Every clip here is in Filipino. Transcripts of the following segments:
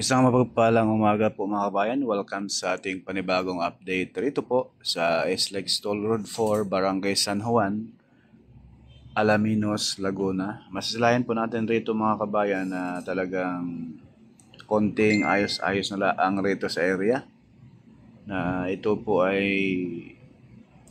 Isang mapagpalang umaga po mga kabayan. Welcome sa ating panibagong update rito po sa SLEX Toll Road 4, Barangay San Juan, Alaminos, Laguna. Masasilayan po natin rito mga kabayan na talagang konting ayos-ayos na laang rito sa area. Na ito po ay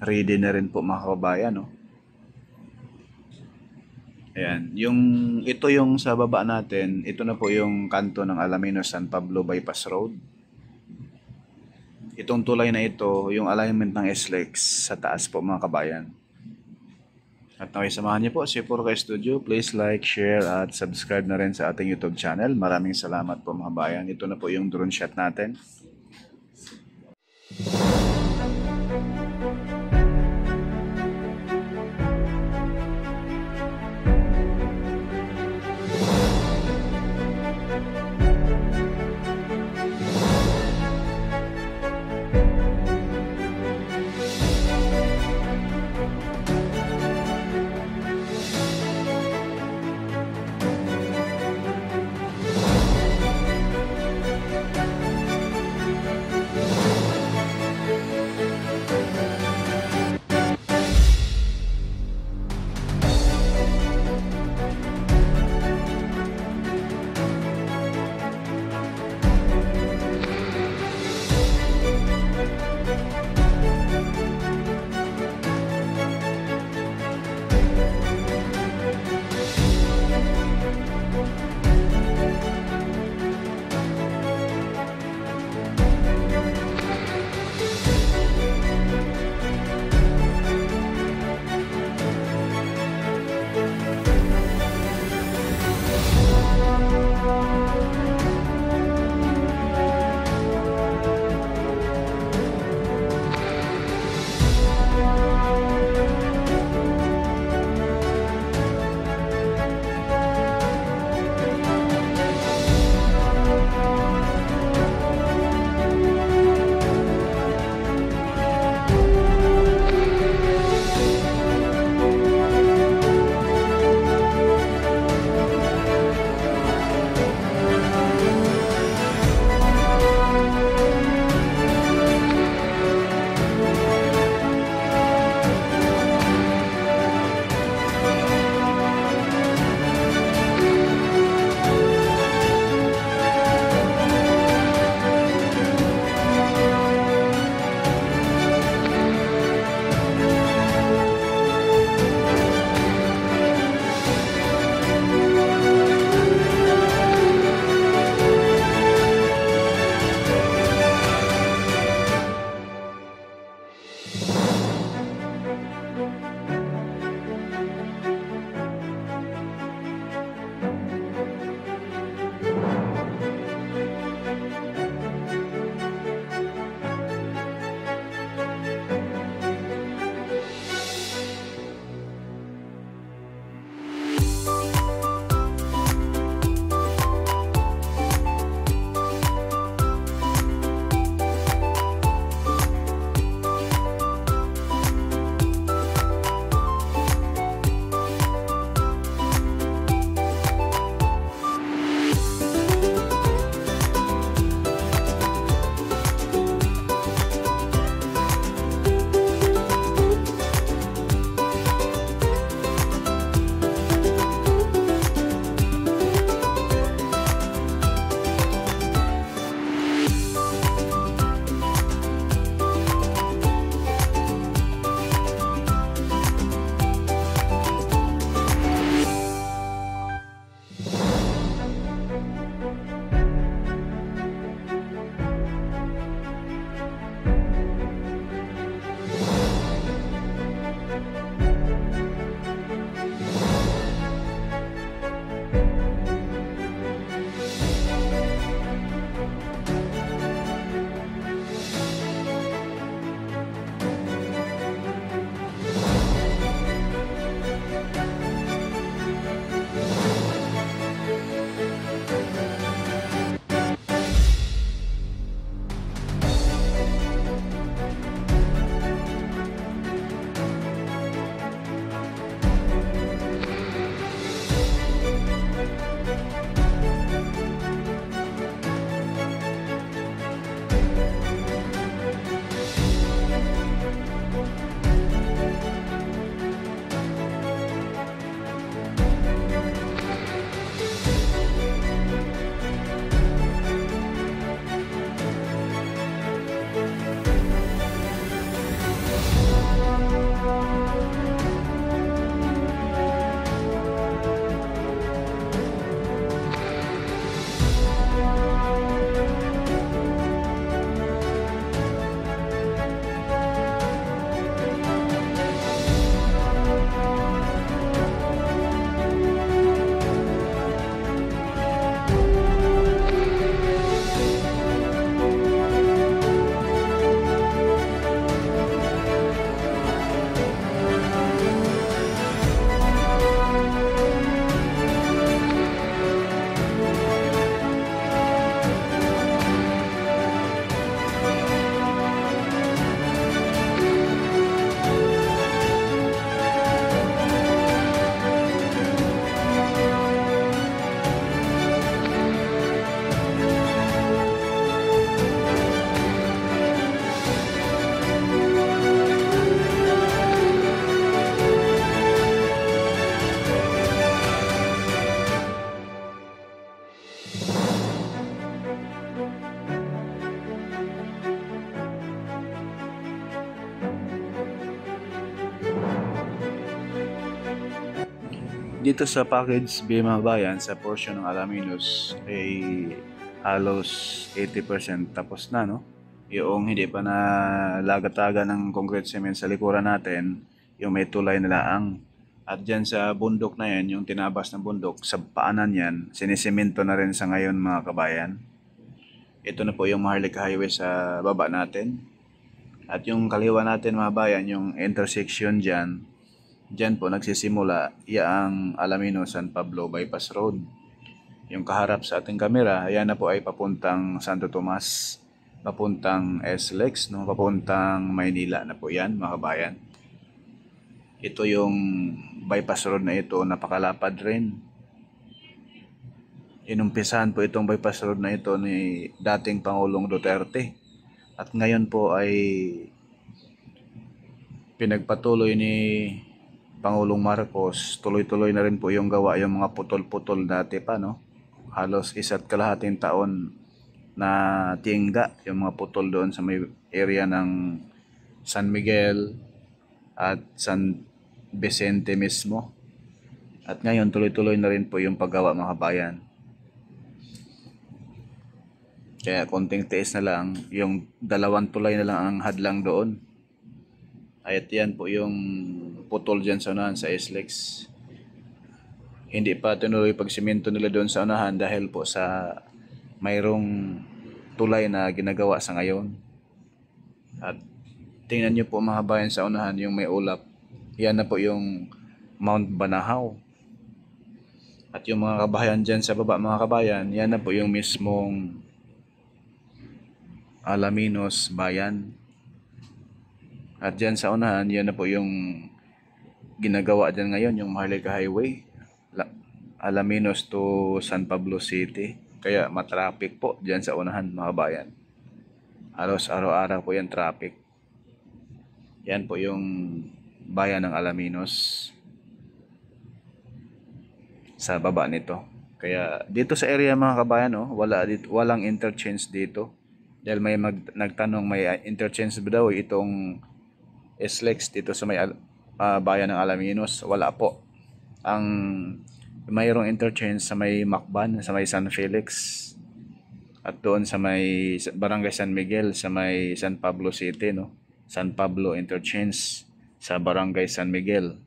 ready na rin po mga kabayan. No? Ayan, ito yung sa baba natin, ito na po yung kanto ng Alaminos San Pablo Bypass Road. Itong tulay na ito, yung alignment ng SLEX sa taas po mga kabayan. At nakisamahan niyo po si Purka Studio. Please like, share at subscribe na rin sa ating YouTube channel. Maraming salamat po mga kabayan. Ito na po yung drone shot natin. Dito sa package B mga bayan, sa portion ng Alaminos ay halos 80% tapos na, no? Yung hindi pa na lagataga ng concrete cement sa likuran natin, yung may tulay na laang. At dyan sa bundok na yan, yung tinabas ng bundok, sa paanan yan, sinisemento na rin sa ngayon mga kabayan. Ito na po yung Maharlika Highway sa baba natin. At yung kaliwa natin mga bayan, yung intersection dyan, dyan po nagsisimula yaang Alaminos San Pablo Bypass Road. Yung kaharap sa ating kamera, ayan na po ay papuntang Santo Tomas, papuntang SLEX, no? Papuntang Maynila na po yan mga kabayan. Ito yung bypass road na ito, napakalapad rin. Inumpisahan po itong bypass road na ito ni dating Pangulong Duterte. At ngayon po ay pinagpatuloy ni Pangulong Marcos, tuloy-tuloy na rin po yung gawa, yung mga putol-putol dati pa, no? Halos 1.5 taon na tingga, yung mga putol doon sa may area ng San Miguel at San Vicente mismo. At ngayon tuloy-tuloy na rin po yung paggawa mga kabayan. Kaya konting tiis na lang, yung 2 tulay na lang ang hadlang doon. At yan po yung putol dyan sa unahan sa SLEX. Hindi pa tinuloy pagsimento nila doon sa unahan dahil po sa mayroong tulay na ginagawa sa ngayon. At tingnan nyo po mga kabayan sa unahan yung may ulap. Yan na po yung Mount Banahaw. At yung mga kabayan dyan sa baba mga kabayan, yan na po yung mismong Alaminos Bayan. At dyan sa unahan, yan na po yung ginagawa dyan ngayon, yung Maharlika Highway, Alaminos to San Pablo City. Kaya matraffic po dyan sa unahan mga bayan. Halos araw-araw po yan traffic. Yan po yung bayan ng Alaminos sa baba nito. Kaya dito sa area mga kabayan, no, walang interchange dito. Dahil may nagtanong, may interchange ba daw itong SLEX dito sa may bayan ng Alaminos? Wala po. Ang mayroong interchange sa may Macban, sa may San Felix, at doon sa may Barangay San Miguel, sa may San Pablo City, no? San Pablo Interchange sa Barangay San Miguel.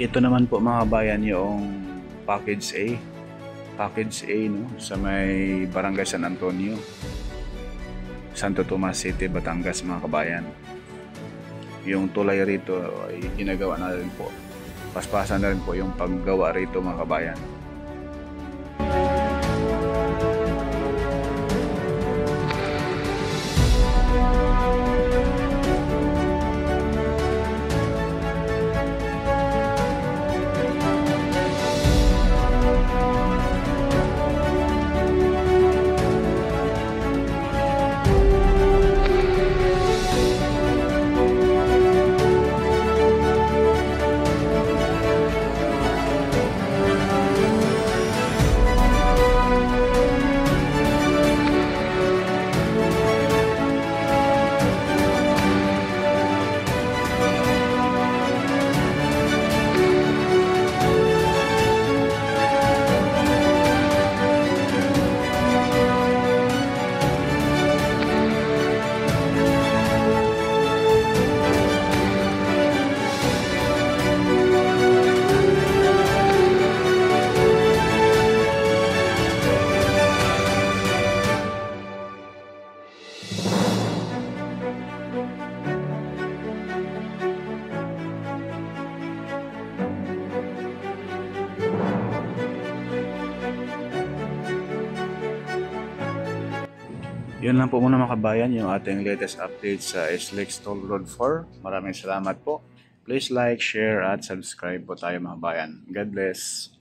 Ito naman po mga kabayan yung package A. Package A, no, sa may Barangay San Antonio, Santo Tomas City, Batangas mga kabayan. Yung tulay rito ay ginagawa na rin po. Paspasan na rin po yung paggawa rito mga kabayan. Yun lang po muna mga kabayan, yung ating latest update sa SLEX Toll Road 4. Maraming salamat po. Please like, share at subscribe po tayo mga kabayan. God bless.